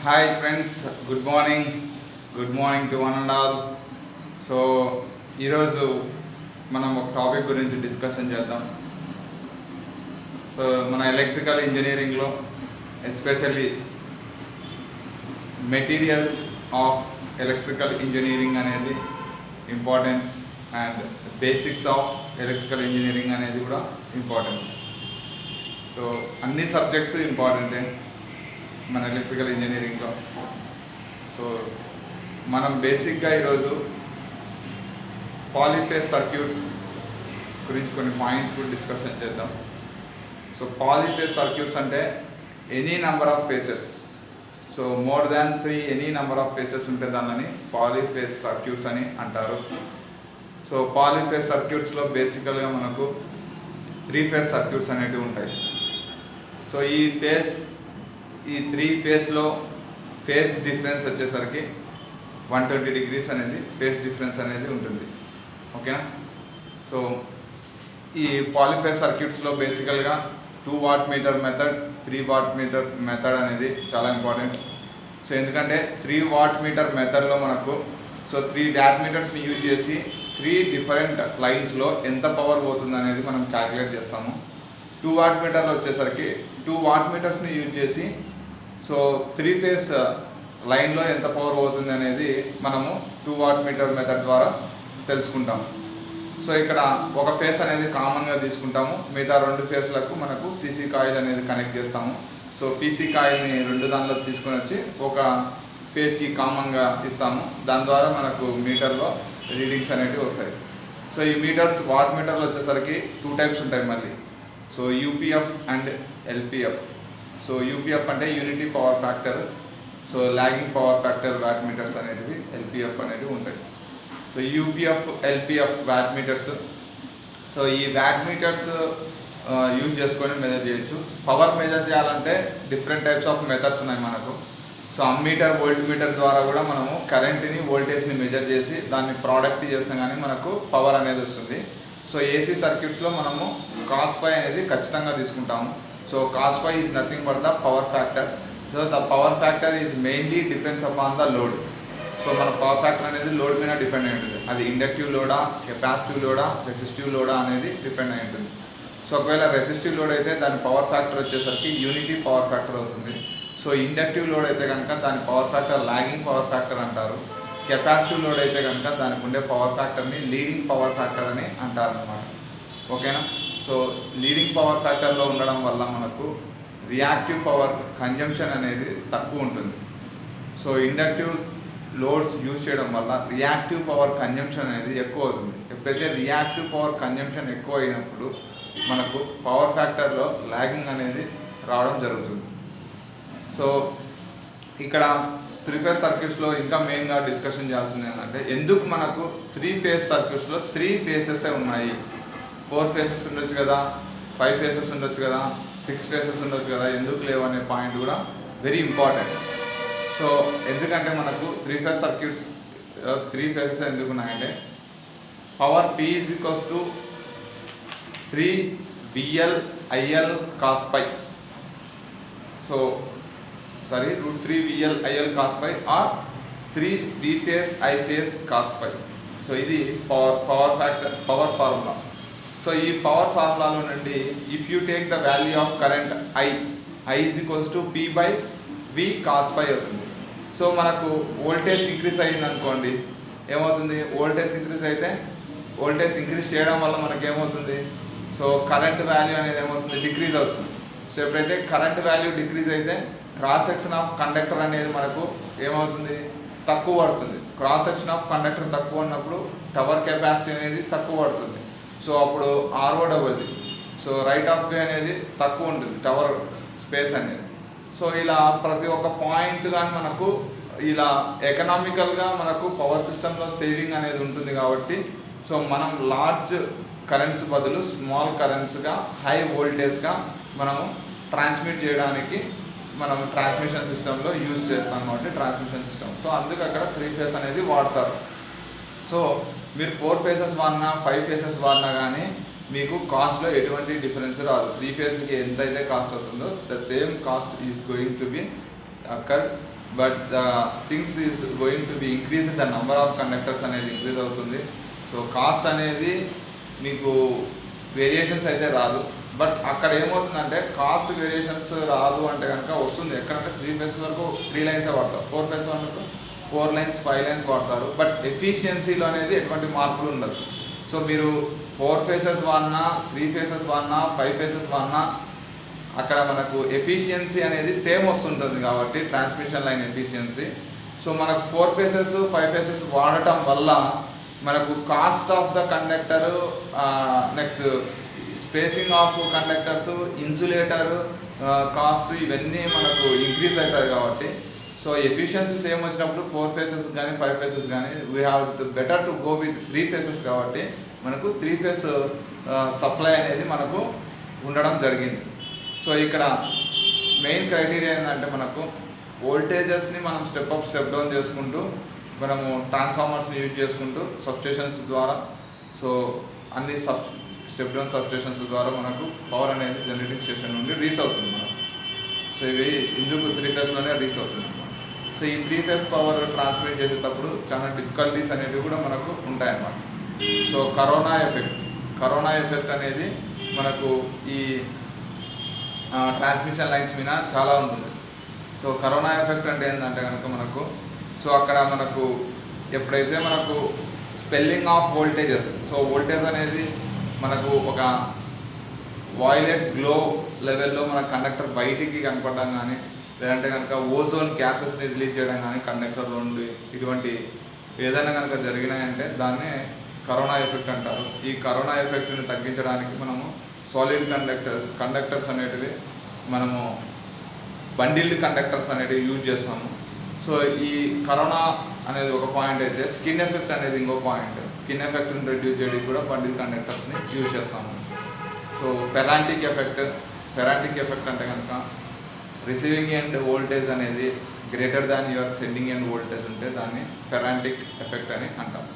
Hi friends, good morning to one and all. So ఈరోజు మనం ఒక టాపిక్ గురించి డిస్కషన్ చేద్దాం. సో మన ఎలక్ట్రికల్ ఇంజనీరింగ్లో especially materials of electrical engineering అనేది importance and basics of electrical engineering అనేది కూడా ఇంపార్టెన్స్. సో అన్ని సబ్జెక్ట్స్ ఇంపార్టెంటే మన ఎలక్ట్రికల్ ఇంజనీరింగ్లో. సో మనం బేసిక్గా ఈరోజు పాలీఫేస్ సర్క్యూట్స్ గురించి కొన్ని పాయింట్స్ కూడా డిస్కషన్ చేద్దాం. సో పాలీఫేస్ సర్క్యూట్స్ అంటే any number of faces, so more than 3 any number of faces ఉంటే దానిని పాలీఫేస్ సర్క్యూట్స్ అని అంటారు. సో పాలీఫేస్ సర్క్యూట్స్లో బేసికల్గా మనకు 3 ఫేస్ సర్క్యూట్స్ అనేటివి ఉంటాయి. సో ఈ 3 ఫేస్లో ఫేస్ డిఫరెన్స్ వచ్చేసరికి 120 degrees అనేది ఫేస్ డిఫరెన్స్ అనేది ఉంటుంది. ఓకేనా? సో ఈ పాలీఫేస్ సర్క్యూట్స్లో బేసికల్గా 2 watt meter method, 3 watt meter method అనేది చాలా ఇంపార్టెంట్. సో ఎందుకంటే 3 వాట్ మీటర్ మెథడ్లో మనకు 3 డాట్ మీటర్స్ని యూజ్ చేసి 3 డిఫరెంట్ లైన్స్లో ఎంత పవర్ పోతుంది అనేది మనం క్యాలిక్యులేట్ చేస్తాము. 2 వాట్ మీటర్లో వచ్చేసరికి 2 వాట్ మీటర్స్ని యూజ్ చేసి 3 ఫేస్ లైన్లో ఎంత పవర్ పోతుంది అనేది మనము 2 వాట్ మీటర్ మెథడ్ ద్వారా తెలుసుకుంటాము. సో ఇక్కడ ఒక ఫేస్ అనేది కామన్గా తీసుకుంటాము, మిగతా 2 ఫేస్లకు మనకు సీసీ కాయిల్ అనేది కనెక్ట్ చేస్తాము. సో పీసీ కాయిల్ని 2 దానిలో తీసుకొని వచ్చి ఒక ఫేస్కి కామన్గా ఇస్తాము. దాని ద్వారా మనకు మీటర్లో రీడింగ్స్ అనేవి వస్తాయి. సో ఈ మీటర్స్ వాట్ మీటర్లో వచ్చేసరికి 2 టైప్స్ ఉంటాయి మళ్ళీ. So UPF and LPF. So UPF అంటే unity power factor, so lagging power factor watt meters అనేటివి ఎల్పిఎఫ్ అనేవి ఉంటాయి. So UPF, LPF watt meters. So ఈ వాట్ మీటర్స్ యూజ్ చేసుకొని మెజర్ చేయొచ్చు. పవర్ మెజర్ చేయాలంటే డిఫరెంట్ టైప్స్ ఆఫ్ మెథడ్స్ ఉన్నాయి మనకు. సో అమ్మీటర్, వోల్ట్ మీటర్ ద్వారా కూడా మనము కరెంట్ని, వోల్టేజ్ని మెజర్ చేసి దాన్ని ప్రోడక్ట్ చేసినా కానీ మనకు పవర్ అనేది వస్తుంది. సో ఏసీ సర్క్యూట్స్లో మనము cos phi అనేది ఖచ్చితంగా తీసుకుంటాము. So cos phi is nothing but the power factor. So the power factor is mainly depends upon the load. So మన పవర్ ఫ్యాక్టర్ అనేది లోడ్ మీద డిపెండ్ అయి ఉంటుంది. అది inductive Lodha, capacitive Lodha, resistive Lodha అనేది డిపెండ్ అయి ఉంటుంది. సో ఒకవేళ రెసిస్టివ్ లోడ్ అయితే దాని పవర్ ఫ్యాక్టర్ వచ్చేసరికి యూనిటీ పవర్ ఫ్యాక్టర్ అవుతుంది. సో ఇండక్టివ్ లోడ్ అయితే కనుక దాని power factor lagging power factor అంటారు. కెపాసిటివ్ లోడ్ అయితే కనుక దానికి ఉండే పవర్ ఫ్యాక్టర్ని లీడింగ్ పవర్ ఫ్యాక్టర్ అని అంటారు అన్నమాట. ఓకేనా? సో లీడింగ్ పవర్ ఫ్యాక్టర్లో ఉండడం వల్ల మనకు రియాక్టివ్ పవర్ కన్జంప్షన్ అనేది తక్కువ ఉంటుంది. సో ఇండక్టివ్ లోడ్స్ యూజ్ చేయడం వల్ల రియాక్టివ్ పవర్ కన్జంప్షన్ అనేది ఎక్కువ అవుతుంది. ఎప్పుడైతే రియాక్టివ్ పవర్ కన్జంప్షన్ ఎక్కువ అయినప్పుడు మనకు పవర్ ఫ్యాక్టర్లో లాగింగ్ అనేది రావడం జరుగుతుంది. సో ఇక్కడ 3 ఫేస్ సర్క్యూట్స్లో ఇంకా మెయిన్గా డిస్కషన్ చేయాల్సింది ఏంటంటే ఎందుకు మనకు 3 ఫేస్ సర్క్యూట్స్లో 3 ఫేసెస్ ఉన్నాయి. 4 ఫేసెస్ ఉండొచ్చు కదా, 5 ఫేసెస్ ఉండొచ్చు కదా, 6 ఫేసెస్ ఉండొచ్చు కదా, ఎందుకు లేవు అనే పాయింట్ కూడా వెరీ ఇంపార్టెంట్. సో ఎందుకంటే మనకు 3 ఫేస్ సర్క్యూట్స్ 3 ఫేసెస్ ఎందుకు ఉన్నాయంటే power P is equals to 3 VL IL cos phi. So √3 VL IL cos phi or 3 V phase I phase cos phi. So ఇది power factor, power formula. So ఈ power ఫార్ములాలో నుండి if you take the value of current I is equals to P by V cos phi అవుతుంది. So మనకు voltage increase అయ్యింది అనుకోండి, ఏమవుతుంది? Voltage increase అయితే వోల్టేజ్ ఇంక్రీజ్ చేయడం వల్ల మనకి ఏమవుతుంది? సో కరెంట్ వాల్యూ అనేది ఏమవుతుంది? డిక్రీజ్ అవుతుంది. సో ఎప్పుడైతే కరెంట్ వాల్యూ డిక్రీజ్ అయితే క్రాస్ సెక్షన్ ఆఫ్ కండక్టర్ అనేది మనకు ఏమవుతుంది? తక్కువ పడుతుంది. క్రాస్ సెక్షన్ ఆఫ్ కండక్టర్ తక్కువ ఉన్నప్పుడు టవర్ కెపాసిటీ అనేది తక్కువ పడుతుంది. సో అప్పుడు ROW, so right of way అనేది తక్కువ ఉంటుంది, టవర్ స్పేస్ అనేది. సో ఇలా ప్రతి ఒక్క పాయింట్ కానీ మనకు ఇలా ఎకనామికల్గా మనకు పవర్ సిస్టంలో సేవింగ్ అనేది ఉంటుంది. కాబట్టి సో మనం లార్జ్ కరెంట్స్ బదులు స్మాల్ కరెంట్స్గా హై వోల్టేజ్గా మనము ట్రాన్స్మిట్ చేయడానికి మనం ట్రాన్స్మిషన్ సిస్టంలో యూజ్ చేస్తాం కాబట్టి ట్రాన్స్మిషన్ సిస్టమ్. సో అందుకు అక్కడ 3 ఫేస్ అనేది వాడతారు. సో మీరు 4 ఫేసెస్ వాడినా 5 ఫేసెస్ వాడినా కానీ మీకు కాస్ట్లో ఎటువంటి డిఫరెన్స్ రాదు. 3 ఫేజ్కి ఎంత అయితే కాస్ట్ అవుతుందో the same cost is going to be occurred, but the things is going to be increased, the number of conductors అనేది ఇంక్రీజ్ అవుతుంది. సో కాస్ట్ అనేది మీకు వేరియేషన్స్ అయితే రాదు, బట్ అక్కడ ఏమవుతుందంటే కాస్ట్ వేరియేషన్స్ రాదు అంటే కనుక వస్తుంది ఎక్కడంటే 3 phases వరకు 3 lines వాడతారు, 4 phases వరకు 4 lines 5 lines వాడతారు, బట్ ఎఫిషియన్సీలో అనేది ఎటువంటి మార్పులు ఉండదు. సో మీరు 4 phases వాడినా 3 phases వాడినా 5 phases వాడినా అక్కడ మనకు ఎఫిషియన్సీ అనేది సేమ్ వస్తుంటుంది కాబట్టి ట్రాన్స్మిషన్ లైన్ ఎఫిషియన్సీ. సో మనకు 4 phases 5 phases వాడటం వల్ల మనకు cost of the conductor, next spacing of conductors, insulator cost ఇవన్నీ మనకు ఇంక్రీజ్ అవుతాయి కాబట్టి సో ఎఫిషియన్సీ సేమ్ వచ్చినప్పుడు 4 phases కానీ 5 phases కానీ we have to better to go with 3 phases కాబట్టి మనకు 3 phase సప్లై అనేది మనకు ఉండడం జరిగింది. సో ఇక్కడ మెయిన్ క్రైటీరియా ఏంటంటే మనకు వోల్టేజెస్ని మనం స్టెప్ అప్ స్టెప్ డౌన్ చేసుకుంటూ మనము ట్రాన్స్ఫార్మర్స్ని యూజ్ చేసుకుంటూ సబ్స్టేషన్స్ ద్వారా సో అన్ని స్టెప్ డౌన్ సబ్స్టేషన్స్ ద్వారా మనకు పవర్ అనేది జనరేటింగ్ స్టేషన్ నుండి రీచ్ అవుతుంది మనకు. సో ఇవి ఇందుకు 3 phaseలోనే రీచ్ అవుతుంది అన్నమాట. సో ఈ 3 phase పవర్ ట్రాన్స్మిట్ చేసేటప్పుడు చాలా డిఫికల్టీస్ అనేవి కూడా మనకు ఉంటాయన్నమాట. సో కరోనా ఎఫెక్ట్ అనేది మనకు ఈ ట్రాన్స్మిషన్ లైన్స్ మీద చాలా ఉంటుంది. సో కరోనా ఎఫెక్ట్ అంటే ఏంటంటే కనుక మనకు సో అక్కడ మనకు ఎప్పుడైతే మనకు spelling of voltages, so voltage అనేది మనకు ఒక వాయిలెట్ గ్లో లెవెల్లో మన కండక్టర్ బయటికి కనపడడం కానీ లేదంటే కనుక ఓజోన్ గ్యాసెస్ని రిలీజ్ చేయడం కానీ కండక్టర్లో ఉండి ఇటువంటి ఏదైనా కనుక జరిగినాయంటే దాన్నే కరోనా ఎఫెక్ట్ అంటారు. ఈ కరోనా ఎఫెక్ట్ని తగ్గించడానికి మనము సాలిడ్ కండక్టర్స్ అనేటివి మనము బండిల్డ్ కండక్టర్స్ అనేటివి యూజ్ చేస్తాము. సో ఈ కరోనా అనేది ఒక పాయింట్ అయితే స్కిన్ ఎఫెక్ట్ అనేది ఇంకో పాయింట్. స్కిన్ ఎఫెక్ట్ని రెడ్యూస్ చేయడానికి కూడా బండిల్ కండక్టర్స్ని యూజ్ చేస్తాము. సో ఫెరాంటిక్ ఎఫెక్ట్ అంటే కనుక రిసీవింగ్ ఎండ్ వోల్టేజ్ అనేది greater than your sending end voltage ఉంటే దాన్ని ఫెరాంటిక్ ఎఫెక్ట్ అని అంటాం.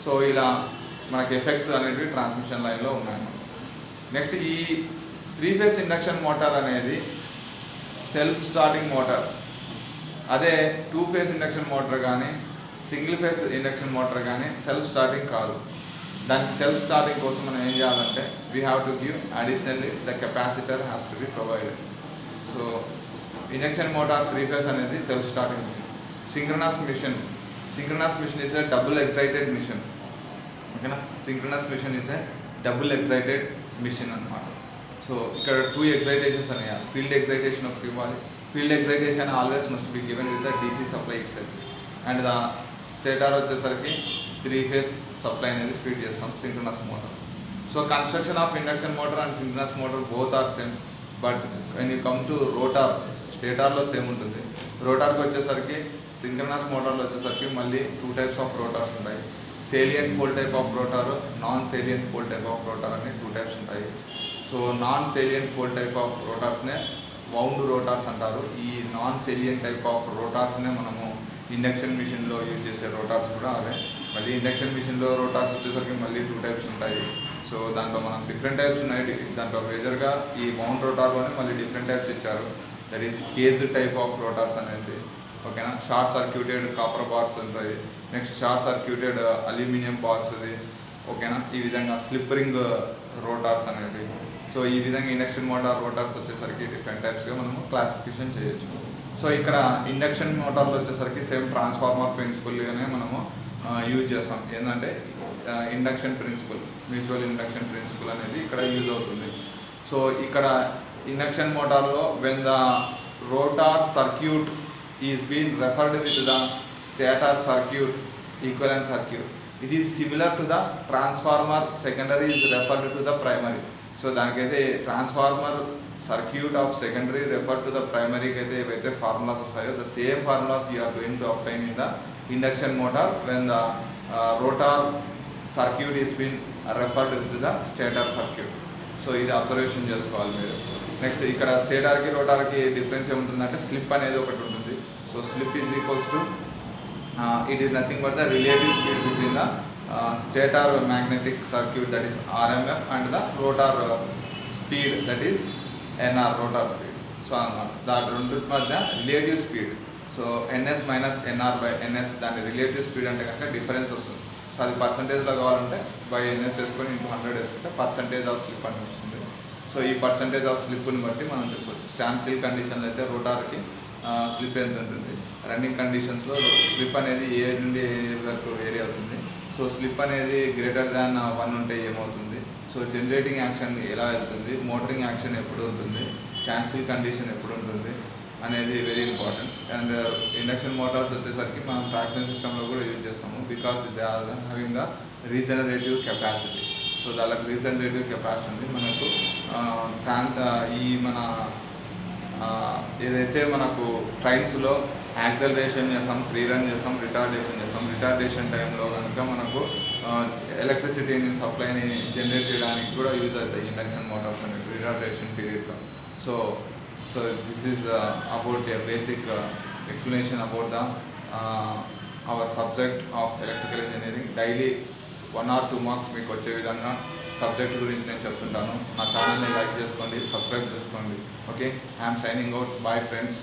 సో ఇలా మనకి ఎఫెక్ట్స్ అనేవి ట్రాన్స్మిషన్ లైన్లో ఉన్నాయన్నమాట. నెక్స్ట్ ఈ 3 phase ఇండక్షన్ మోటార్ అనేది సెల్ఫ్ స్టార్టింగ్ మోటార్. అదే 2 phase ఇండక్షన్ మోటార్ కానీ సింగిల్ ఫేస్ ఇండక్షన్ మోటార్ కానీ సెల్ఫ్ స్టార్టింగ్ కాదు. దానికి సెల్ఫ్ స్టార్టింగ్ కోసం మనం ఏం చేయాలంటే we have to give additionally the capacitor has to be provided. So induction motor 3 phase అనేది self starting machine. Synchronous machine is a double excited machine. ఓకేనా, synchronous machine is a double excited machine అన్నమాట. So ఇక్కడ 2 excitation అనేయాలి. Field excitation ఒకటి ఇవ్వాలి. Field excitation always must be given with the DC supply itself. And the stator వచ్చేసరికి 3 phase supply అనేది feed చేస్తాం synchronous motor. So construction of induction motor and synchronous motor both are same, but when you come to rotor, స్టేటార్లో same ఉంటుంది. రోటార్కి వచ్చేసరికి synchronous మోటార్లో వచ్చేసరికి మళ్ళీ 2 types of rotors ఉంటాయి. Salient pole type of rotor, non salient pole type of rotor అని 2 types ఉంటాయి. So non salient pole type of రోటార్స్నే వౌండ్ రోటార్స్ అంటారు. ఈ నాన్ సేలియంట్ టైప్ ఆఫ్ రోటార్స్నే మనము ఇండక్షన్ మిషన్లో యూజ్ చేసే రోటార్స్ కూడా అవే. మళ్ళీ ఇండక్షన్ మిషన్లో రోటార్స్ వచ్చేసరికి మళ్ళీ 2 types ఉంటాయి. సో దాంట్లో మనం డిఫరెంట్ టైప్స్ ఉన్నాయి. దాంట్లో మేజర్గా ఈ వౌండ్ రోటార్లోనే మళ్ళీ డిఫరెంట్ టైప్స్ ఇచ్చారు. That is cage type of rotors అనేసి. ఓకేనా, షార్ట్ సర్క్యూటెడ్ కాపర్ బార్స్ ఉంటాయి. Next short circuited aluminium bars ఇది. ఓకేనా, ఈ విధంగా స్లిప్ రింగ్ రోటార్స్ అనేవి. సో ఈ విధంగా ఇండక్షన్ మోటార్ రోటార్స్ వచ్చేసరికి డిఫరెంట్ టైప్స్గా మనము క్లాసిఫికేషన్ చేయొచ్చు. సో ఇక్కడ ఇండక్షన్ మోటార్లు వచ్చేసరికి సేమ్ ట్రాన్స్ఫార్మర్ ప్రిన్సిపల్గానే మనము యూజ్ చేస్తాం. ఏంటంటే induction principle, mutual induction principle అనేది ఇక్కడ యూజ్ అవుతుంది. సో ఇక్కడ ఇండక్షన్ మోటార్లో when the rotor circuit is been referred with the stator circuit, equivalent circuit, it is similar to the transformer secondary is referred to the primary. So దానికైతే transformer circuit of secondary refer to the ప్రైమరీకి అయితే ఏవైతే formulas వస్తాయో the same formulas you are going to apply in the induction motor when the rotor circuit is been referred to the stator circuit. So ఇది observation చేసుకోవాలి మీరు. Next ఇక్కడ స్టేటర్కి రోటార్కి difference ఏముంటుందంటే slip అనేది ఒకటి ఉంటుంది. So slip is equals to it is nothing but the relative speed between the stator magnetic circuit, that is RMF, and the rotor speed, that is NR, rotor speed. So so అన్నమాట దాని రెండింటి మధ్య relative speed. So NS minus NR by NS దాని relative speed అంటే కనుక difference వస్తుంది. So అది పర్సంటేజ్లో కావాలంటే బై ఎన్ఎస్ వేసుకొని ఇంటూ 100 వేసుకుంటే పర్సంటేజ్ ఆఫ్ స్లిప్ అని వస్తుంది. సో ఈ పర్సంటేజ్ ఆఫ్ స్లిప్ని బట్టి మనం చెప్పవచ్చు. స్టాండ్ స్టిల్ కండిషన్లో అయితే రోటార్కి స్లిప్ ఎంత ఉంటుంది, రన్నింగ్ కండిషన్స్లో స్లిప్ అనేది ఏ నుండి ఏ వరకు వేరీ అవుతుంది. సో స్లిప్ అనేది గ్రేటర్ దాన్ 1 ఉంటే ఏమవుతుంది, సో జనరేటింగ్ యాక్షన్ ఎలా వెళ్తుంది, మోటరింగ్ యాక్షన్ ఎప్పుడు ఉంటుంది, స్టాండ్ స్టిల్ కండిషన్ ఎప్పుడు ఉంటుంది అనేది very important. And induction motors వచ్చేసరికి మనం ట్రాక్షన్ సిస్టంలో కూడా యూజ్ చేస్తాము because they are having the regenerative capacity. So దానికి రీజనరేటివ్ కెపాసిటీ ఉంది మనకు. ఈ మన ఏదైతే మనకు ట్రైన్స్లో యాక్సలరేషన్ చేస్తాం, ఫ్రీ రన్ చేస్తాం, రిటార్డేషన్ చేస్తాం. రిటార్డేషన్ టైంలో కనుక మనకు ఎలక్ట్రిసిటీని సప్లైని జనరేట్ చేయడానికి కూడా యూజ్ అవుతాయి ఇండక్షన్ మోటార్స్ అనేది రిటార్డేషన్ పీరియడ్లో. So this is about a basic explanation about the our subject of electrical engineering. Daily 1 or 2 marks మీకు వచ్చే విధంగా సబ్జెక్ట్ గురించి నేను చెప్తుంటాను. నా ఛానల్ని లైక్ చేసుకోండి, సబ్స్క్రైబ్ చేసుకోండి. Okay, I'm signing out. Bye friends.